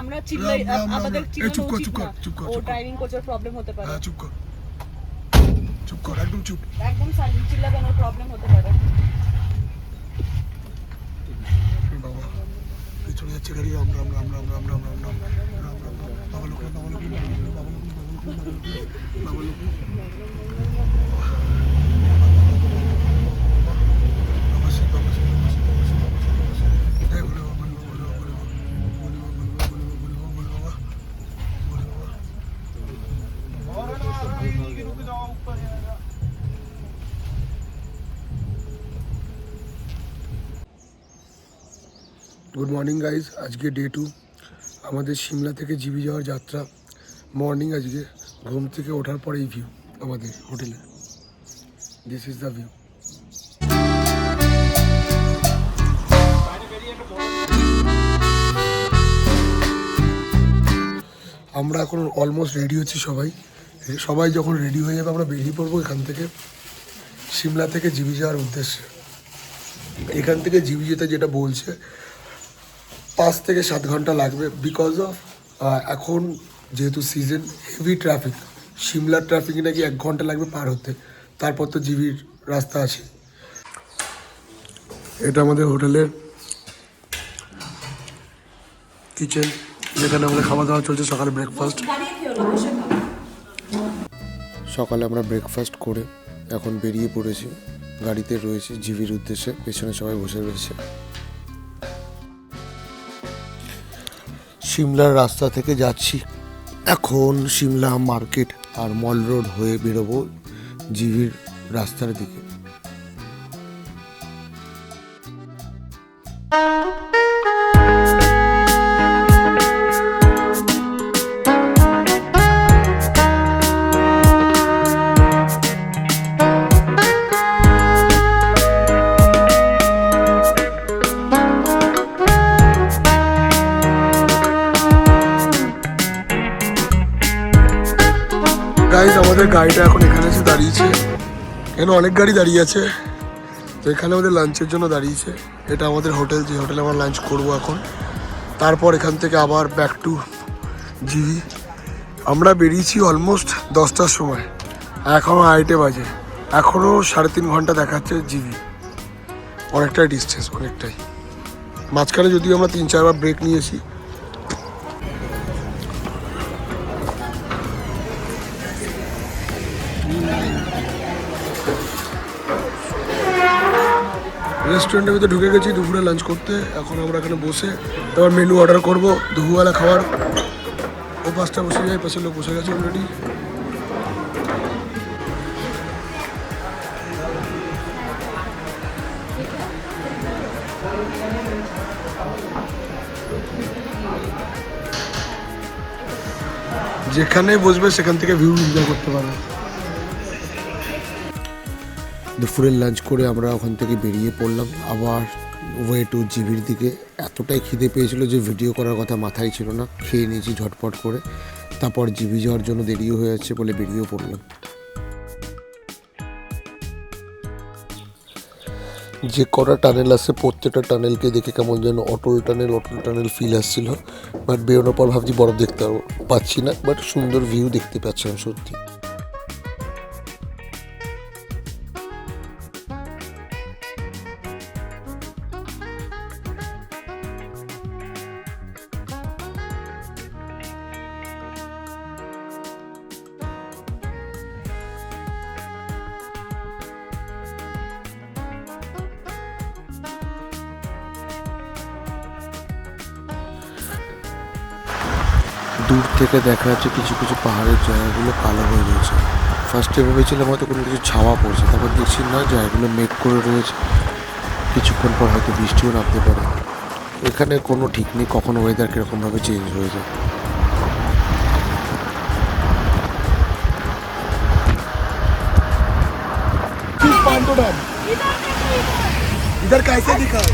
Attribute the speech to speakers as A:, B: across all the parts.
A: আমরা চিল্লাই আমাদের চিল্লানো উচিত না ও ড্রাইভিং কোচের প্রবলেম হতে পারে
B: চুপ কর চুপ কর একদম চুপ
A: একদম সাইলেন্ট চিল্লাবেন ওর প্রবলেম হতে পারে
B: বাবা চলে যাচ্ছে গাড়ি আমরা বাবা লোক গুড মর্নিং গাইজ আজকে ডে 2 আমাদের সিমলা থেকে জিবি যাওয়ার যাত্রা মর্নিং আজকে ঘুম থেকে ওঠার পরে এই ভিউ আমাদের হোটেলে দিস ইজ দ্য ভিউ আমরা এখন অলমোস্ট রেডি হচ্ছি সবাই যখন রেডি হয়ে যাবে আমরা বেরিয়ে পড়বো এখান থেকে সিমলা থেকে জিবি যাওয়ার উদ্দেশ্যে এখান থেকে জিবি যেতে যেটা বলছে 5 থেকে 7 ঘন্টা লাগবে বিকজ অফ এখন যেহেতু সিজন হেভি ট্রাফিক সিমলার ট্রাফিক নাকি 1 ঘন্টা লাগবে পার হতে তারপর তো জিবির রাস্তা আছে এটা আমাদের হোটেলের কিচেন যেখানে আমাদের খাওয়া দাওয়া চলছে সকালে ব্রেকফাস্ট সকালে আমরা ব্রেকফাস্ট করে এখন বেরিয়ে পড়েছি গাড়িতে রয়েছে জিবির উদ্দেশ্যে পেছনে সবাই বসে রয়েছে সিমলার রাস্তা থেকে যাচ্ছি এখন সিমলা মার্কেট আর মল রোড হয়ে বেরোবো জিবির রাস্তার দিকে গাইজ আমাদের গাড়িটা এখন এখানে এসে দাঁড়িয়েছে এখানে অনেক গাড়ি দাঁড়িয়ে আছে তো এখানে আমাদের লাঞ্চের জন্য দাঁড়িয়েছে এটা আমাদের হোটেল যে হোটেলে আমরা লাঞ্চ করবো এখন তারপর এখান থেকে আবার ব্যাক টু জিবি আমরা বেরিয়েছি অলমোস্ট 10টার সময় এখনও 8টে বাজে এখনও 3.5 ঘন্টা দেখাচ্ছে জিবি অনেকটাই ডিস্টেন্স অনেকটাই মাঝখানে যদিও আমরা 3-4 বার ব্রেক নিয়েছি রেস্টুরেন্টের ভিতরে ঢুকে গেছি দুপুরে লাঞ্চ করতে এখন আমরা এখানে বসে তারপর মেনু অর্ডার করবো দুপুরবেলা খাবার ও 5টা বসে যায় পাশের লোক বসে গেছে অলরেডি যেখানে বসবে সেখান থেকে ভিউ এনজয় করতে পারবে দুপুরের লাঞ্চ করে আমরা ওখান থেকে বেরিয়ে পড়লাম আবার ওয়ে টু জিবির দিকে এতটাই খিদে পেয়েছিল যে ভিডিও করার কথা মাথায় ছিল না খেয়ে নিয়েছি ঝটপট করে তারপর জিবি যাওয়ার জন্য দেরিও হয়ে যাচ্ছে বলে বেরিয়েও পড়লাম যে কটা টানেল আছে প্রত্যেকটা টানেলকে দেখে কেমন যেন অটল টানেল ফিল আসছিল বাট বেরোনোর পর ভাবছি বরফ দেখতে পাচ্ছি না বাট সুন্দর ভিউ দেখতে পাচ্ছিলাম সত্যি দূর থেকে দেখা যাচ্ছে কিছু কিছু পাহাড়ের জায়গাগুলো কালো হয়ে রয়েছে ফার্স্টে ভেবেছিলাম হয়তো কোনো কিছু ছাওয়া পড়ছে তারপর দেখছি না জায়গাগুলো মেঘ করে রয়েছে কিছুক্ষণ পর হয়তো বৃষ্টিও নামতে পারে এখানে কোনো ঠিক নেই কখন ওয়েদার কীরকমভাবে চেঞ্জ হয়ে যায় इधर कैसे दिखाओ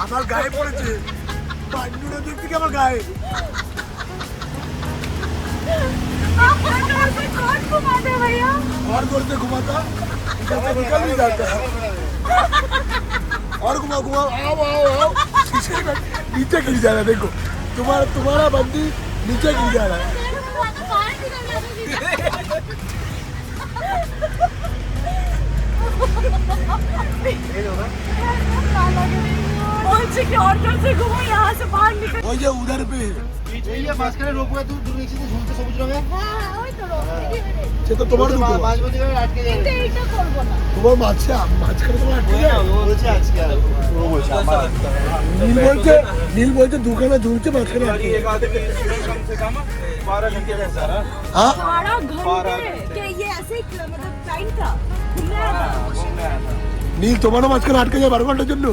B: আমার গায়ে পড়েছে পান্ডুরা দেখতে কি আমার গায়ে कौन घुमाता भैया और जोर से घुमाता इधर से निकल नहीं जाता और घुमाओ आओ आओ आओ नीचे गिर जा रहा है, देखो तुम्हारा बंदी नीचे गिर जा रहा है। ওই যে উধার পে
C: মাঝখানে রোপওয়ে দূর নিচে ঝুলছে সবুজ রঙের,
B: সে তো তোমার দুটো
C: মাঝ মধ্যে আটকে যায়।
B: তোমার মাঝখানে তোমার আটকে যায়।
C: বলছে আজকে আর ও বলছে আমার
B: নীল বলছে দুখানা ঝুলছে মাঝখানে আটকে যায়। हाँ?
A: 12 घंटे क्या ये ऐसे ही मतलब टाइम था घूमने आया था।
B: নীল তোমারও মাঝখানে আটকে যায় 12 ঘন্টার জন্য।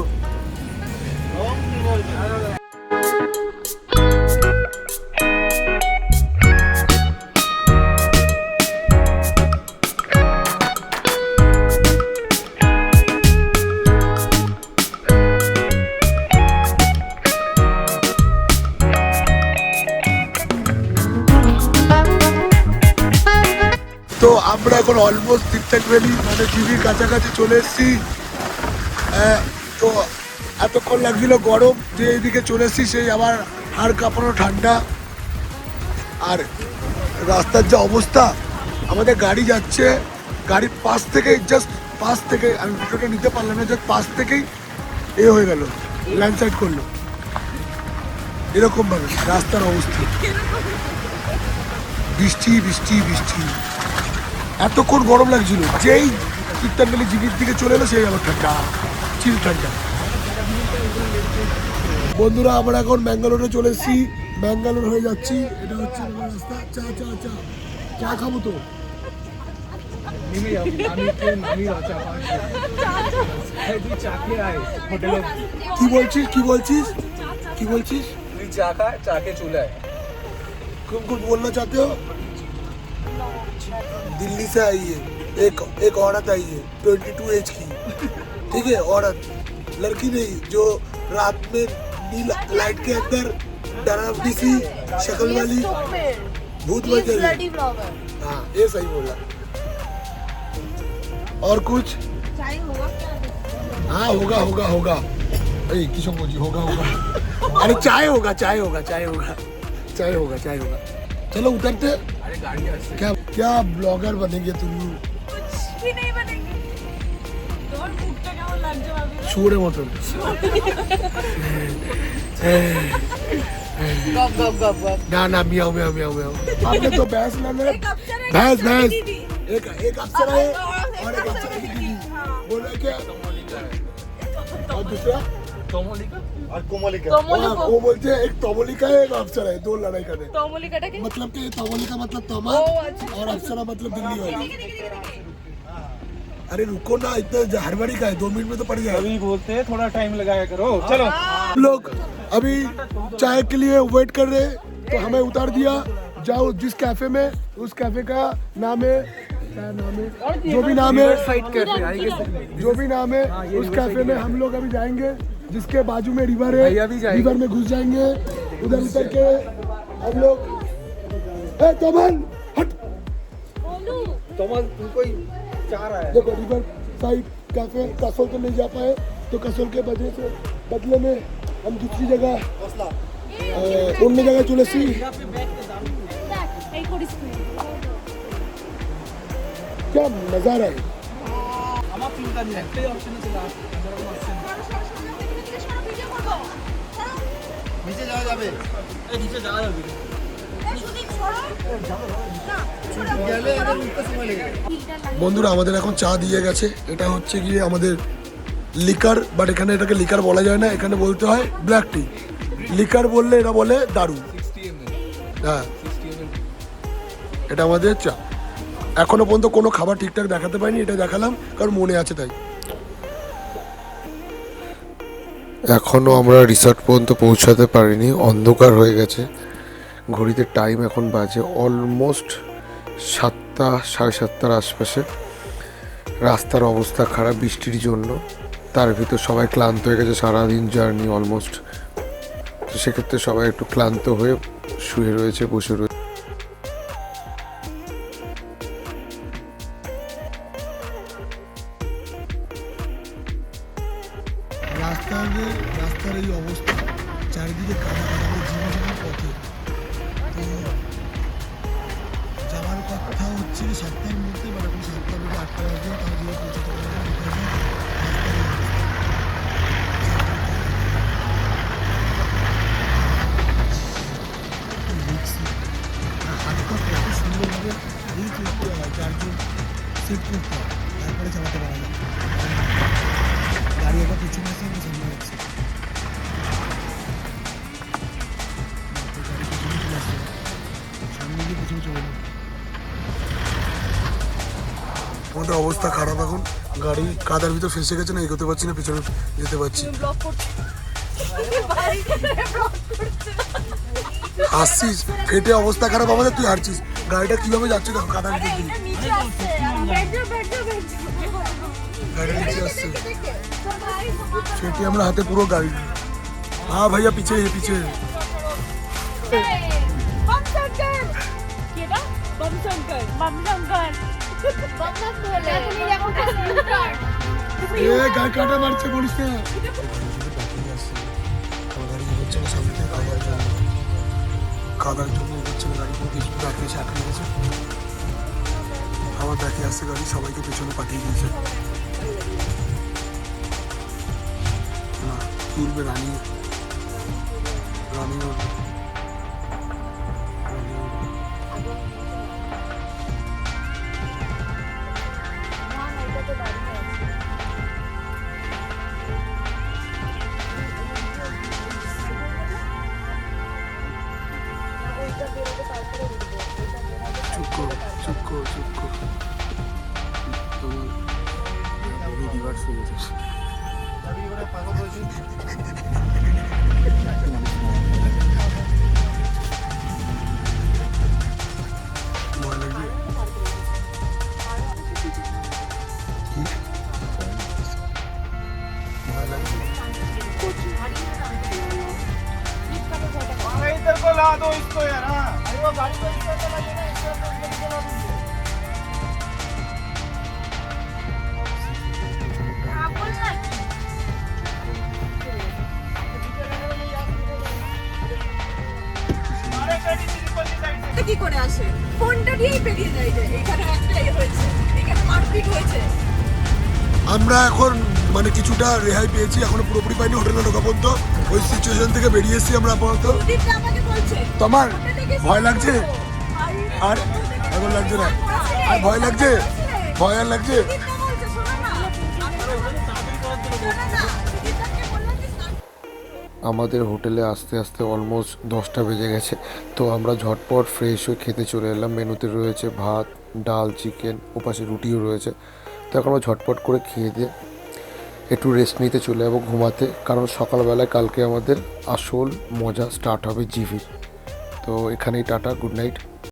B: তো আমরা এখন অলমোস্ট ঠিকঠাক ভ্যালি মানে জিবির কাছাকাছি চলে এসেছি। তো এতক্ষণ লাগছিল গরম, যে এইদিকে চলে এসেছি সেই আবার হাড় কাঁপানো ঠান্ডা। আর রাস্তার যা অবস্থা, আমাদের গাড়ি যাচ্ছে, গাড়ির পাশ থেকে জাস্ট পাশ থেকে, আমি ভিডিওটা নিতে পারলাম না, জাস্ট পাশ থেকেই এ হয়ে গেল, ল্যান্ডস্লাইড করলো এরকমভাবে রাস্তার অবস্থা। বৃষ্টি বৃষ্টি বৃষ্টি, এতক্ষণ গরম লাগছিল, যেই কীর্তনবেলি জিবির দিকে চলে এলো সেই আবার ঠান্ডা, চিল ঠান্ডা। বন্ধুরা আমরা এখন ব্যাঙ্গালোরে চলে এসেছি, ব্যাঙ্গালোর হয়ে যাচ্ছি। এটা হচ্ছে আমার রাস্তা। চা চা চা চা খাবো তো। কি বলছিস কি বলছিস কি বলছিস?
D: चाके चूल्हा है।
B: तुम कुछ बोलना चाहते हो? दिल्ली से आई है एक औरत आई है 22 एज की, ठीक है, औरत, लड़की नहीं, जो रात में नील लाइट के अंदर डरावनी सी शक्ल वाली भूत बन गई। हाँ ये सही बोला। और कुछ? हाँ होगा होगा होगा, अरे किशोर जी होगा होगा, अरे चाय होगा चाय होगा चाय होगा चाय होगा चाय होगा। चलो उतरते। क्या क्या ब्लॉगर बनेंगे तुम?
A: भी नहीं बनेंगे। তোর মুখটা কেমন লাগছে ভাবি?
B: শুয়োরের মতন।
A: গপ গপ গপ গপ।
B: ना ना मियाओ मियाओ मियाओ मियाओ। आपने तो भैंस लाने,
A: एक अफसर है,
B: भैंस
A: एक
B: भैंस
A: दीदी।
B: एक अफसर है और एक
A: अफसर
B: अफसर
A: है,
B: की दीदी।
A: हाँ।
B: बोल रहे क्या? और दूसरा
C: আর কোমলিকা।
B: वो बोलते हैं एक तोमलिका है एक अफसर है, दो लड़ाई करने।
A: তমলিকাটা কি?
B: मतलब कि तोमलिका मतलब तोमा
A: ओ, अच्छा।
B: और अफसरा मतलब दिल्ली वाली। अरे रुको ना, इतना हड़बड़ी का है, 2 मिनट में तो पड़ जाएगा।
D: अभी बोलते हैं थोड़ा टाइम लगाया करो। चलो
B: हम लोग अभी चाय के लिए वेट कर रहे हैं, तो हमें उतार दिया। जाओ जिस कैफे में, उस कैफे का नाम है, क्या नाम है, जो भी नाम है, जो भी नाम है, उस कैफे में हम लोग अभी जाएंगे, जिसके बाजू में रिवर है, रिवर में घुस जाएंगे। उधर उतर के हम लोग, ए तमन हट, देखो रिवर साइड कैफे कसोल तो नहीं जा पाए, तो कसोल के बदले में हम दूसरी जगह অন্য জায়গায় চলে এসেছি। क्या नजारा है।
C: নিচে যাওয়া যাবে, গেলে এদের উঠতে সময় লেগে যাবে।
B: বন্ধুরা আমাদের এখন চা দিয়ে গেছে, এটা হচ্ছে গিয়ে আমাদের লিকার, বাট এখানে এটাকে লিকার বলা যায় না, এখানে বলতে হয় ব্ল্যাক টি। লিকার বললে এরা বলে দারু। হ্যাঁ এটা আমাদের চা। এখনো পর্যন্ত কোনো খাবার ঠিকঠাক দেখাতে পারিনি, এটা দেখালাম কারণ মনে আছে তাই।
E: এখনও আমরা রিসর্ট পর্যন্ত পৌঁছাতে পারিনি, অন্ধকার হয়ে গেছে। ঘড়িতে টাইম এখন বাজে অলমোস্ট 7টা, 7:30টার আশপাশে। রাস্তার অবস্থা খারাপ বৃষ্টির জন্য, তার ভিতর সবাই ক্লান্ত হয়ে গেছে, সারাদিন জার্নি অলমোস্ট। তো সেক্ষেত্রে সবাই একটু ক্লান্ত হয়ে শুয়ে রয়েছে, বসে রয়েছে।
B: রাস্তার এই অবস্থা, চারিদিকে কাদা কাদা জীবনের পথে। তো যাওয়ার কথা হচ্ছে 7টার মধ্যে, মানে এখন 7টা বেজে 8টা বাজে, তাও দিয়ে পৌঁছাতে পারবো না। হাতটা কত সুন্দরভাবে এই করতে হয়, চারজন সেট করতে হয়, তারপরে চালাতে পারা যায়। গাড়ি একবার পিছনে আসে, আমরা সামনে আসছে, গাড়ি পিছনে চলে আসছে, সামনে গিয়ে পিছনে চলে যাবে। আমাদের অবস্থা খারাপ এখন, গাড়ি কাদার ভিতর ফেসে গেছে না, এগোতে পারছি না, পিছনে যেতে পারছি।
A: ব্লক করছে
B: হাসছিস, ফেটে অবস্থা খারাপ আমাদের, তুই হারছিস। গাড়িটা কিভাবে যাচ্ছে দেখো কাদার ভিতর দিয়ে,
A: নিচে আসছে
B: গাড়িটা নিচে আসছে, ফেটে আমরা হাতে পুরো গাড়ি। হ্যাঁ ভাইয়া পিছে পিছে। এ গাড়ি কাটা মারছে, বলিস না। কাদার জন্য হচ্ছে গাড়ি কিছু আটকে গেছে। আবার দেখে আসছে গাড়ি, সবাইকে পেছনে পাঠিয়ে দিয়েছে। না তুলবে রানি, রানি চুপ কর। তোমার রিভার্স হয়ে গেছে।
C: পাগল করেছি।
B: ভয় লাগবে।
D: इधर को ला दो इसको यार। हाँ
A: কি করে আসে, ফোনটা দিয়েই পেরিয়ে যায়। যে এখানে একটা হয়েছে, এখানে মারপিট হয়েছে।
B: আমরা এখন মানে কিছুটা রেহাই পেয়েছি, এখনো পুরোপুরি পাইনি হোটেলে ঢোকা পর্যন্ত। ওই সিচুয়েশন থেকে বেরিয়ে এসেছি আমরা আপাতত।
A: সুদীপটা আমাকে বলছে
B: তোমার ভয় লাগছে? আর এখন লাগছে না? আর ভয় লাগছে? ভয় আর লাগছে?
A: সুদীপটা বলছে, শোনো না, সুদীপটাকে বললাম যে
E: আমাদের হোটেলে আসতে আসতে অলমোস্ট 10টা বেজে গেছে। তো আমরা ঝটপট ফ্রেশ হয়ে খেতে চলে এলাম। মেনুতে রয়েছে ভাত, ডাল, চিকেন, ওপাশে রুটিও রয়েছে। তো এখন আমরা ঝটপট করে খেয়ে দিয়ে একটু রেস্ট নিতে চলে যাবো ঘুমাতে, কারণ সকালবেলায় কালকে আমাদের আসল মজা স্টার্ট হবে জিভির। তো এখানেই টাটা, গুড নাইট।